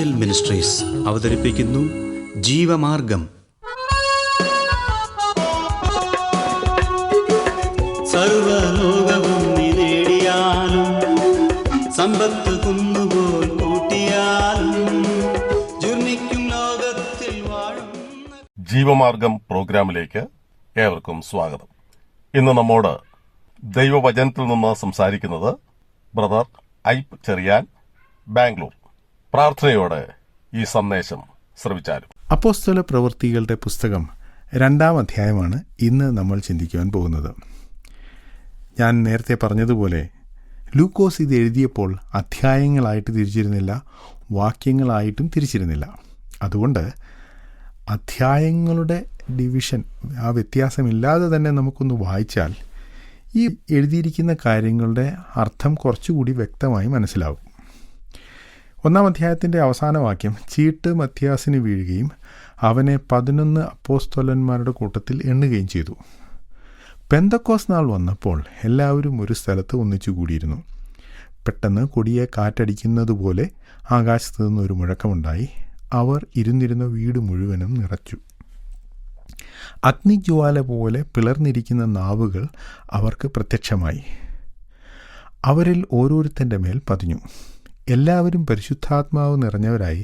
Angel ministries അവതരിപ്പിക്കുന്നു ജീവമാർഗം. സർവലോകവും നേടിയാലും സമ്പത്ത് കുന്നുപോൽ കൂട്ടിയാലും ജുർമിക്കും ലോകത്തിൽ വാഴും. ജീവമാർഗം പ്രോഗ്രാമിലേക്ക് ഏവർക്കും സ്വാഗതം. ഇന്ന് നമ്മോട് ദൈവവചനത്തിൽ നിന്ന് സംസാരിക്കുന്നത് ബ്രദർ ഐപ്പ് ചെറിയാൻ, ബാംഗ്ലൂർ. പ്രാർത്ഥനയോടെ ഈ സന്ദേശം ശ്രവിച്ചാലും. അപ്പോസ്തല പ്രവൃത്തികളുടെ പുസ്തകം 2-ാം അധ്യായമാണ് ഇന്ന് നമ്മൾ ചിന്തിക്കുവാൻ പോകുന്നത്. ഞാൻ നേരത്തെ പറഞ്ഞതുപോലെ ലൂക്കോസ് ഇത് എഴുതിയപ്പോൾ അധ്യായങ്ങളായിട്ട് തിരിച്ചിരുന്നില്ല, വാക്യങ്ങളായിട്ടും തിരിച്ചിരുന്നില്ല. അതുകൊണ്ട് അധ്യായങ്ങളുടെ ഡിവിഷൻ, ആ വ്യത്യാസമില്ലാതെ തന്നെ നമുക്കൊന്ന് വായിച്ചാൽ ഈ എഴുതിയിരിക്കുന്ന കാര്യങ്ങളുടെ അർത്ഥം കുറച്ചുകൂടി വ്യക്തമായി മനസ്സിലാവും. 1-ാം അധ്യായത്തിൻ്റെ അവസാന വാക്യം, ചീട്ട് മത്യാസിന് വീഴുകയും അവനെ 11 അപ്പോസ്തലന്മാരുടെ കൂട്ടത്തിൽ എണ്ണുകയും ചെയ്തു. പെന്തക്കോസ് നാൾ വന്നപ്പോൾ എല്ലാവരും ഒരു സ്ഥലത്ത് ഒന്നിച്ചു കൂടിയിരുന്നു. പെട്ടെന്ന് കൊടിയെ കാറ്റടിക്കുന്നതുപോലെ ആകാശത്തു നിന്നൊരു മുഴക്കമുണ്ടായി. അവർ ഇരുന്നിരുന്ന വീട് മുഴുവനും നിറച്ചു. അഗ്നിജ്വാല പോലെ പിളർന്നിരിക്കുന്ന നാവുകൾ അവർക്ക് പ്രത്യക്ഷമായി. അവരിൽ ഓരോരുത്തൻ്റെ മേൽ പതിഞ്ഞു. എല്ലാവരും പരിശുദ്ധാത്മാവ് നിറഞ്ഞവരായി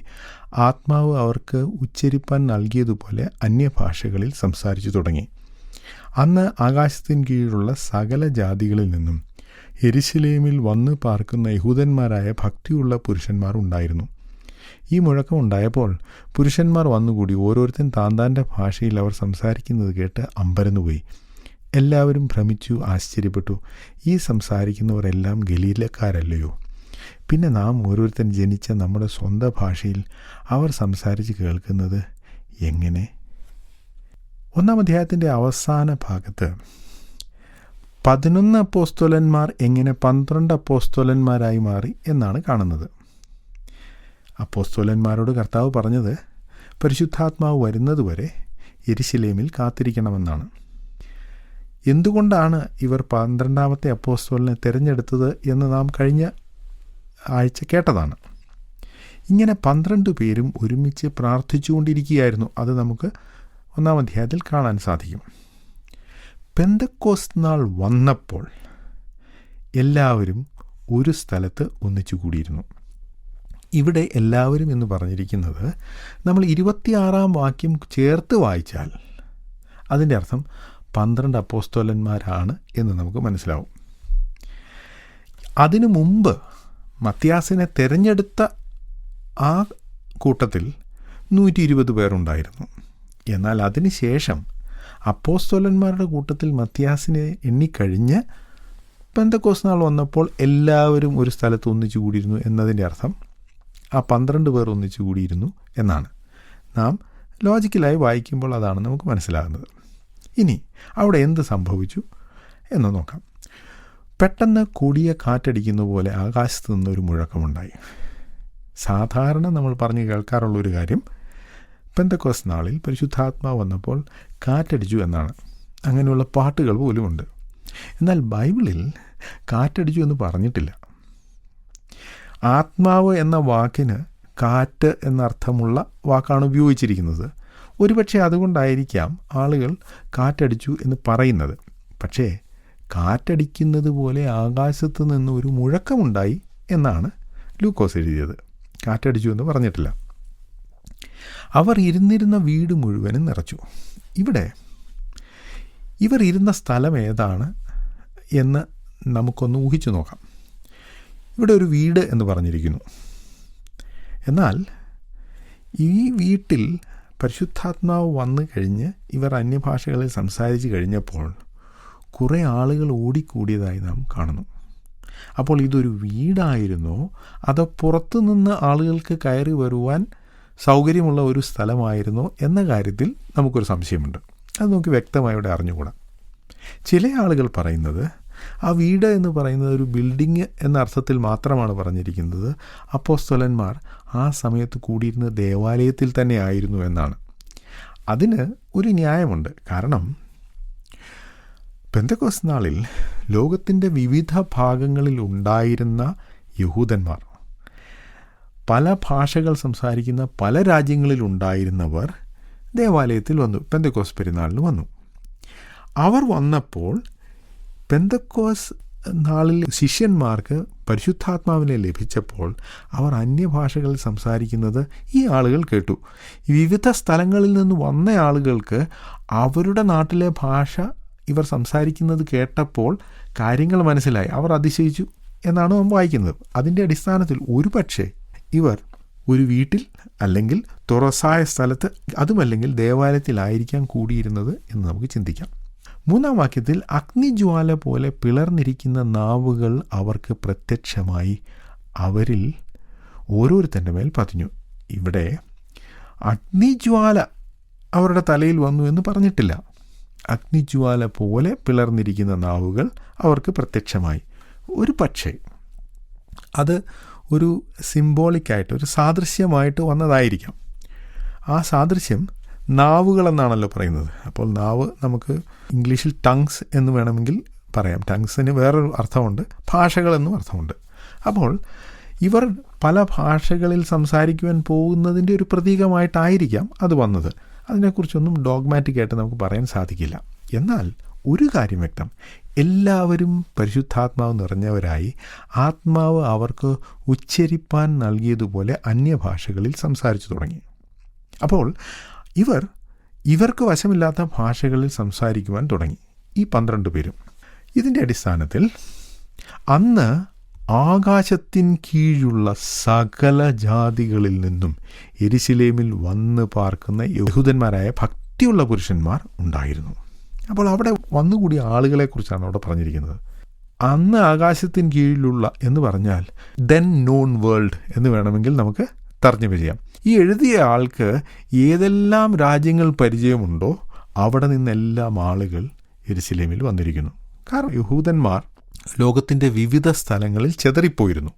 ആത്മാവ് അവർക്ക് ഉച്ചരിപ്പാൻ നൽകിയതുപോലെ അന്യഭാഷകളിൽ സംസാരിച്ചു തുടങ്ങി. അന്ന് ആകാശത്തിന് കീഴിലുള്ള സകല ജാതികളിൽ നിന്നും യെരുശലേമിൽ വന്നു പാർക്കുന്ന യഹൂദന്മാരായ ഭക്തിയുള്ള പുരുഷന്മാർ ഉണ്ടായിരുന്നു. ഈ മുഴക്കം ഉണ്ടായപ്പോൾ പുരുഷന്മാർ വന്നുകൂടി. ഓരോരുത്തൻ താന്താൻ്റെ ഭാഷയിൽ അവർ സംസാരിക്കുന്നത് കേട്ട് അമ്പരന്നുപോയി. എല്ലാവരും ഭ്രമിച്ചു, ആശ്ചര്യപ്പെട്ടു. ഈ സംസാരിക്കുന്നവരെല്ലാം ഗലീലക്കാരല്ലയോ? പിന്നെ നാം ഓരോരുത്തൻ ജനിച്ച നമ്മുടെ സ്വന്തം ഭാഷയിൽ അവർ സംസാരിച്ച് കേൾക്കുന്നത് എങ്ങനെ? 1-ാം അധ്യായത്തിൻ്റെ അവസാന ഭാഗത്ത് 11 അപ്പോസ്തലന്മാർ എങ്ങനെ 12 അപ്പോസ്തലന്മാരായി മാറി എന്നാണ് കാണുന്നത്. അപ്പോസ്തലന്മാരോട് കർത്താവ് പറഞ്ഞത് പരിശുദ്ധാത്മാവ് വരുന്നതുവരെ യെരുശലേമിൽ കാത്തിരിക്കണമെന്നാണ്. എന്തുകൊണ്ടാണ് ഇവർ 12ാമത്തെ അപ്പോസ്തലനെ തിരഞ്ഞെടുത്തത് എന്ന് നാം കഴിഞ്ഞ ആഴ്ച കേട്ടതാണ്. ഇങ്ങനെ 12 പേരും ഒരുമിച്ച് പ്രാർത്ഥിച്ചുകൊണ്ടിരിക്കുകയായിരുന്നു. അത് നമുക്ക് 1-ാം അധ്യായത്തിൽ കാണാൻ സാധിക്കും. പെന്തക്കോസ്ത് നാൾ വന്നപ്പോൾ എല്ലാവരും ഒരു സ്ഥലത്ത് ഒന്നിച്ചു കൂടിയിരുന്നു. ഇവിടെ എല്ലാവരും എന്ന് പറഞ്ഞിരിക്കുന്നത് നമ്മൾ 26-ാം വാക്യം ചേർത്ത് വായിച്ചാൽ അതിൻ്റെ അർത്ഥം 12 അപ്പോസ്തലന്മാരാണ് എന്ന് നമുക്ക് മനസ്സിലാവും. അതിനു മുമ്പ് മത്യാസിനെ തിരഞ്ഞെടുത്ത ആ കൂട്ടത്തിൽ 120 പേരുണ്ടായിരുന്നു. എന്നാൽ അതിന് ശേഷം അപ്പോസ്തലന്മാരുടെ കൂട്ടത്തിൽ മത്യാസിനെ എണ്ണിക്കഴിഞ്ഞ് പെന്തക്കോസ്ത് നാൾ വന്നപ്പോൾ എല്ലാവരും ഒരു സ്ഥലത്ത് ഒന്നിച്ചു കൂടിയിരുന്നു എന്നതിൻ്റെ അർത്ഥം ആ 12 പേർ ഒന്നിച്ചു കൂടിയിരുന്നു എന്നാണ്. നാം ലോജിക്കലായി വായിക്കുമ്പോൾ അതാണ് നമുക്ക് മനസ്സിലാകുന്നത്. ഇനി അവിടെ എന്ത് സംഭവിച്ചു എന്ന് നോക്കാം. പെട്ടെന്ന് കൊടിയ കാറ്റടിക്കുന്ന പോലെ ആകാശത്ത് നിന്നൊരു മുഴക്കമുണ്ടായി. സാധാരണ നമ്മൾ പറഞ്ഞു കേൾക്കാറുള്ളൊരു കാര്യം പെന്തക്കോസ്ത് നാളിൽ പരിശുദ്ധാത്മാവ് വന്നപ്പോൾ കാറ്റടിച്ചു എന്നാണ്. അങ്ങനെയുള്ള പാട്ടുകൾ പോലുമുണ്ട്. എന്നാൽ ബൈബിളിൽ കാറ്റടിച്ചു എന്ന് പറഞ്ഞിട്ടില്ല. ആത്മാവ് എന്ന വാക്കിന് കാറ്റ് എന്നർത്ഥമുള്ള വാക്കാണ് ഉപയോഗിച്ചിരിക്കുന്നത്. ഒരുപക്ഷെ അതുകൊണ്ടായിരിക്കാം ആളുകൾ കാറ്റടിച്ചു എന്ന് പറയുന്നത്. പക്ഷേ കാറ്റടിക്കുന്നത് പോലെ ആകാശത്ത് നിന്ന് ഒരു മുഴക്കമുണ്ടായി എന്നാണ് ലൂക്കോസ് എഴുതിയത്. കാറ്റടിച്ചു എന്ന് പറഞ്ഞിട്ടില്ല. അവർ ഇരുന്നിരുന്ന വീട് മുഴുവനും നിറച്ചു. ഇവിടെ ഇവർ ഇരുന്ന സ്ഥലം ഏതാണ് എന്ന് നമുക്കൊന്ന് ഊഹിച്ചു നോക്കാം. ഇവിടെ ഒരു വീട് എന്ന് പറഞ്ഞിരിക്കുന്നു. എന്നാൽ ഈ വീട്ടിൽ പരിശുദ്ധാത്മാവ് വന്നു കഴിഞ്ഞ് ഇവർ അന്യഭാഷകളിൽ സംസാരിച്ച് കഴിഞ്ഞപ്പോൾ കുറേ ആളുകൾ ഓടിക്കൂടിയതായി നാം കാണുന്നു. അപ്പോൾ ഇതൊരു വീടായിരുന്നോ അതോ പുറത്തു നിന്ന് ആളുകൾക്ക് കയറി വരുവാൻ സൗകര്യമുള്ള ഒരു സ്ഥലമായിരുന്നോ എന്ന കാര്യത്തിൽ നമുക്കൊരു സംശയമുണ്ട്. അത് നമുക്ക് വ്യക്തമായി ഇവിടെ അറിഞ്ഞുകൂടാ. ചില ആളുകൾ പറയുന്നത് ആ വീട് എന്ന് പറയുന്നത് ഒരു ബിൽഡിങ് എന്ന അർത്ഥത്തിൽ മാത്രമാണ് പറഞ്ഞിരിക്കുന്നത്. അപ്പോസ്തലന്മാർ ആ സമയത്ത് കൂടിയിരുന്ന ദേവാലയത്തിൽ തന്നെ ആയിരുന്നു എന്നാണ്. അതിന് ഒരു ന്യായമുണ്ട്. കാരണം പെന്തക്കോസ്ത് നാളിൽ ലോകത്തിൻ്റെ വിവിധ ഭാഗങ്ങളിൽ ഉണ്ടായിരുന്ന യഹൂദന്മാർ പല ഭാഷകൾ സംസാരിക്കുന്ന പല രാജ്യങ്ങളിലുണ്ടായിരുന്നവർ ദേവാലയത്തിൽ വന്നു, പെന്തക്കോസ് പെരുന്നാളിന് വന്നു. അവർ വന്നപ്പോൾ പെന്തക്കോസ് നാളിൽ ശിഷ്യന്മാർക്ക് പരിശുദ്ധാത്മാവിനെ ലഭിച്ചപ്പോൾ അവർ അന്യഭാഷകളിൽ സംസാരിക്കുന്നത് ഈ ആളുകൾ കേട്ടു. വിവിധ സ്ഥലങ്ങളിൽ നിന്ന് വന്ന ആളുകൾക്ക് അവരുടെ നാട്ടിലെ ഭാഷ ഇവർ സംസാരിക്കുന്നത് കേട്ടപ്പോൾ കാര്യങ്ങൾ മനസ്സിലായി. അവർ അതിശയിച്ചു എന്നാണ് നാം വായിക്കുന്നത്. അതിൻ്റെ അടിസ്ഥാനത്തിൽ ഒരുപക്ഷെ ഇവർ ഒരു വീട്ടിൽ അല്ലെങ്കിൽ തുറസായ സ്ഥലത്ത്, അതുമല്ലെങ്കിൽ ദേവാലയത്തിലായിരിക്കാം കൂടിയിരുന്നത് എന്ന് നമുക്ക് ചിന്തിക്കാം. 3-ാം വാക്യത്തിൽ അഗ്നിജ്വാല പോലെ പിളർന്നിരിക്കുന്ന നാവുകൾ അവർക്ക് പ്രത്യക്ഷമായി അവരിൽ ഓരോരുത്തൻ്റെ മേൽ പതിഞ്ഞു. ഇവിടെ അഗ്നിജ്വാല അവരുടെ തലയിൽ വന്നു എന്ന് പറഞ്ഞിട്ടില്ല. അഗ്നിജ്വാല പോലെ പിളർന്നിരിക്കുന്ന നാവുകൾ അവർക്ക് പ്രത്യക്ഷമായി. ഒരു പക്ഷേ അത് ഒരു സിംബോളിക്കായിട്ട്, ഒരു സാദൃശ്യമായിട്ട് വന്നതായിരിക്കാം. ആ സാദൃശ്യം നാവുകളെന്നാണല്ലോ പറയുന്നത്. അപ്പോൾ നാവ് നമുക്ക് ഇംഗ്ലീഷിൽ ടങ്സ് എന്ന് വേണമെങ്കിൽ പറയാം. ടങ്സിന് വേറൊരു അർത്ഥമുണ്ട്, ഭാഷകളെന്നും അർത്ഥമുണ്ട്. അപ്പോൾ ഇവർ പല ഭാഷകളിൽ സംസാരിക്കുവാൻ പോകുന്നതിൻ്റെ ഒരു പ്രതീകമായിട്ടായിരിക്കാം അത് വന്നത്. അതിനെക്കുറിച്ചൊന്നും ഡോഗ്മാറ്റിക്കായിട്ട് നമുക്ക് പറയാൻ സാധിക്കില്ല. എന്നാൽ ഒരു കാര്യം വ്യക്തം, എല്ലാവരും പരിശുദ്ധാത്മാവ് നിറഞ്ഞവരായി ആത്മാവ് അവർക്ക് ഉച്ചരിപ്പാൻ നൽകിയതുപോലെ അന്യഭാഷകളിൽ സംസാരിച്ചു തുടങ്ങി. അപ്പോൾ ഇവർക്ക് വശമില്ലാത്ത ഭാഷകളിൽ സംസാരിക്കുവാൻ തുടങ്ങി ഈ 12 പേരും. ഇതിൻ്റെ അടിസ്ഥാനത്തിൽ അന്ന് ആകാശത്തിൻ കീഴുള്ള സകല ജാതികളിൽ നിന്നും യെരുശലേമിൽ വന്ന് പാർക്കുന്ന യഹൂദന്മാരായ ഭക്തിയുള്ള പുരുഷന്മാർ ഉണ്ടായിരുന്നു. അപ്പോൾ അവിടെ വന്നുകൂടിയ ആളുകളെക്കുറിച്ചാണ് അവിടെ പറഞ്ഞിരിക്കുന്നത്. അന്ന് ആകാശത്തിൻ കീഴിലുള്ള എന്ന് പറഞ്ഞാൽ ദെൻ നോൺ വേൾഡ് എന്ന് വേണമെങ്കിൽ നമുക്ക് തർജ്ജമ ചെയ്യാം. ഈ എഴുതിയ ആൾക്ക് ഏതെല്ലാം രാജ്യങ്ങൾ പരിചയമുണ്ടോ അവിടെ നിന്നെല്ലാം ആളുകൾ യെരുശലേമിൽ വന്നിരിക്കുന്നു. കാരണം യഹൂദന്മാർ ലോകത്തിൻ്റെ വിവിധ സ്ഥലങ്ങളിൽ ചെതറിപ്പോയിരുന്നു.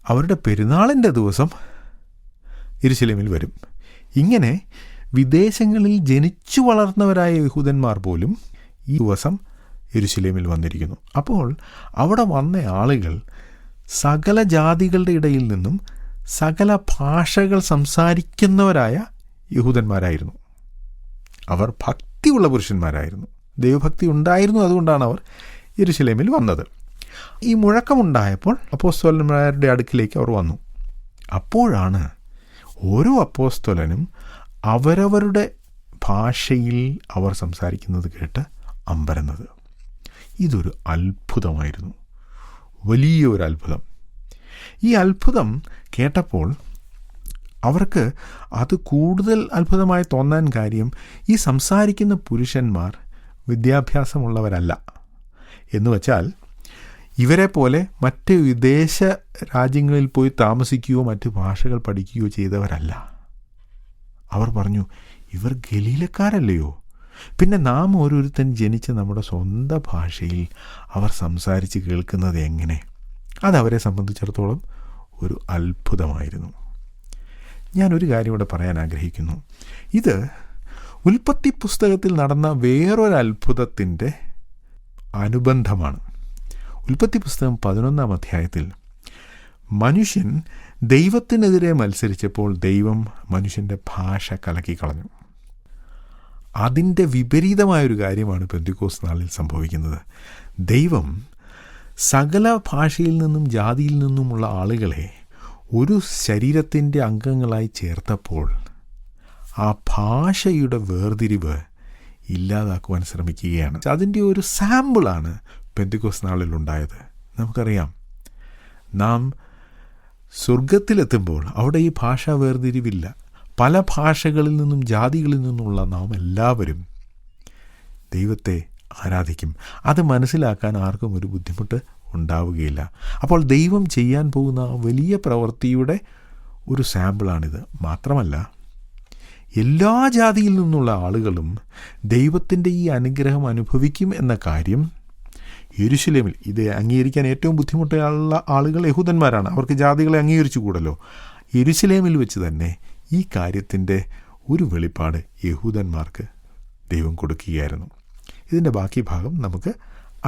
അവരുടെ പെരുന്നാളിൻ്റെ ദിവസം യെരുശലേമിൽ വരും. ഇങ്ങനെ വിദേശങ്ങളിൽ ജനിച്ചു വളർന്നവരായ യഹൂദന്മാർ പോലും ഈ ദിവസം യെരുശലേമിൽ വന്നിരിക്കുന്നു. അപ്പോൾ അവിടെ വന്ന ആളുകൾ സകല ജാതികളുടെ ഇടയിൽ നിന്നും സകല ഭാഷകൾ സംസാരിക്കുന്നവരായ യഹൂദന്മാരായിരുന്നു. അവർ ഭക്തിയുള്ള പുരുഷന്മാരായിരുന്നു, ദൈവഭക്തി ഉണ്ടായിരുന്നു. അതുകൊണ്ടാണ് അവർ യെരുശലേമിൽ വന്നത്. ഈ മുഴക്കമുണ്ടായപ്പോൾ അപ്പോസ്തലന്മാരുടെ അടുക്കിലേക്ക് അവർ വന്നു. അപ്പോഴാണ് ഓരോ അപ്പോസ്തലനും അവരവരുടെ ഭാഷയിൽ അവർ സംസാരിക്കുന്നത് കേട്ട് അമ്പരന്നത്. ഇതൊരു അത്ഭുതമായിരുന്നു, വലിയൊരു അത്ഭുതം. ഈ അത്ഭുതം കേട്ടപ്പോൾ അവർക്ക് അത് കൂടുതൽ അത്ഭുതമായി തോന്നാൻ കാര്യം, ഈ സംസാരിക്കുന്ന പുരുഷന്മാർ വിദ്യാഭ്യാസമുള്ളവരല്ല. എന്നുവച്ചാൽ ഇവരെ പോലെ മറ്റ് വിദേശ രാജ്യങ്ങളിൽ പോയി താമസിക്കുകയോ മറ്റ് ഭാഷകൾ പഠിക്കുകയോ ചെയ്തവരല്ല. അവർ പറഞ്ഞു, ഇവർ ഗലീലക്കാരല്ലയോ? പിന്നെ നാം ഓരോരുത്തൻ ജനിച്ച് നമ്മുടെ സ്വന്തം ഭാഷയിൽ അവർ സംസാരിച്ച് കേൾക്കുന്നത് എങ്ങനെ? അതവരെ സംബന്ധിച്ചിടത്തോളം ഒരു അത്ഭുതമായിരുന്നു. ഞാനൊരു കാര്യം ഇവിടെ പറയാൻ ആഗ്രഹിക്കുന്നു. ഇത് ഉൽപ്പത്തി പുസ്തകത്തിൽ നടന്ന വേറൊരു അത്ഭുതത്തിൻ്റെ അനുബന്ധമാണ്. ഉൽപ്പത്തി പുസ്തകം 11-ാം അധ്യായത്തിൽ മനുഷ്യൻ ദൈവത്തിനെതിരെ മത്സരിച്ചപ്പോൾ ദൈവം മനുഷ്യൻ്റെ ഭാഷ കലക്കിക്കളഞ്ഞു. അതിൻ്റെ വിപരീതമായൊരു കാര്യമാണ് പെന്തക്കോസ്ത് നാളിൽ സംഭവിക്കുന്നത്. ദൈവം സകല ഭാഷയിൽ നിന്നും ജാതിയിൽ നിന്നുമുള്ള ആളുകളെ ഒരു ശരീരത്തിൻ്റെ അംഗങ്ങളായി ചേർത്തപ്പോൾ ആ ഭാഷയുടെ വേർതിരിവ് ഇല്ലാതാക്കുവാൻ ശ്രമിക്കുകയാണ്. അതിൻ്റെ ഒരു സാമ്പിളാണ് പെന്തക്കോസ്ത് നാളിൽ ഉണ്ടായത്. നമുക്കറിയാം, നാം സ്വർഗത്തിലെത്തുമ്പോൾ അവിടെ ഈ ഭാഷാ വേർതിരിവില്ല. പല ഭാഷകളിൽ നിന്നും ജാതികളിൽ നിന്നുള്ള നാം എല്ലാവരും ദൈവത്തെ ആരാധിക്കും. അത് മനസ്സിലാക്കാൻ ആർക്കും ഒരു ബുദ്ധിമുട്ട് ഉണ്ടാവുകയില്ല. അപ്പോൾ ദൈവം ചെയ്യാൻ പോകുന്ന വലിയ പ്രവൃത്തിയുടെ ഒരു സാമ്പിളാണിത്. മാത്രമല്ല, എല്ലാ ജാതിയിൽ നിന്നുള്ള ആളുകളും ദൈവത്തിൻ്റെ ഈ അനുഗ്രഹം അനുഭവിക്കും എന്ന കാര്യം യെരുശലേമിൽ, ഇത് അംഗീകരിക്കാൻ ഏറ്റവും ബുദ്ധിമുട്ടുള്ള ആളുകൾ യഹൂദന്മാരാണ്. അവർക്ക് ജാതികളെ അംഗീകരിച്ചു കൂടല്ലോ. യെരുശലേമിൽ വെച്ച് തന്നെ ഈ കാര്യത്തിൻ്റെ ഒരു വെളിപ്പാട് യഹൂദന്മാർക്ക് ദൈവം കൊടുക്കുകയായിരുന്നു. ഇതിൻ്റെ ബാക്കി ഭാഗം നമുക്ക്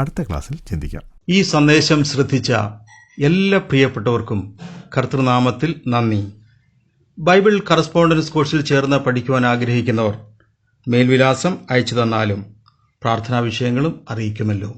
അടുത്ത ക്ലാസ്സിൽ ചിന്തിക്കാം. ഈ സന്ദേശം ശ്രദ്ധിച്ച എല്ലാ പ്രിയപ്പെട്ടവർക്കും കർത്തൃനാമത്തിൽ നന്ദി. ബൈബിൾ കറസ്പോണ്ടൻസ് കോഴ്സിൽ ചേർന്ന് പഠിക്കുവാൻ ആഗ്രഹിക്കുന്നവർ മേൽവിലാസം അയച്ചു തന്നാലും പ്രാർത്ഥനാ വിഷയങ്ങളും അറിയിക്കുമല്ലോ.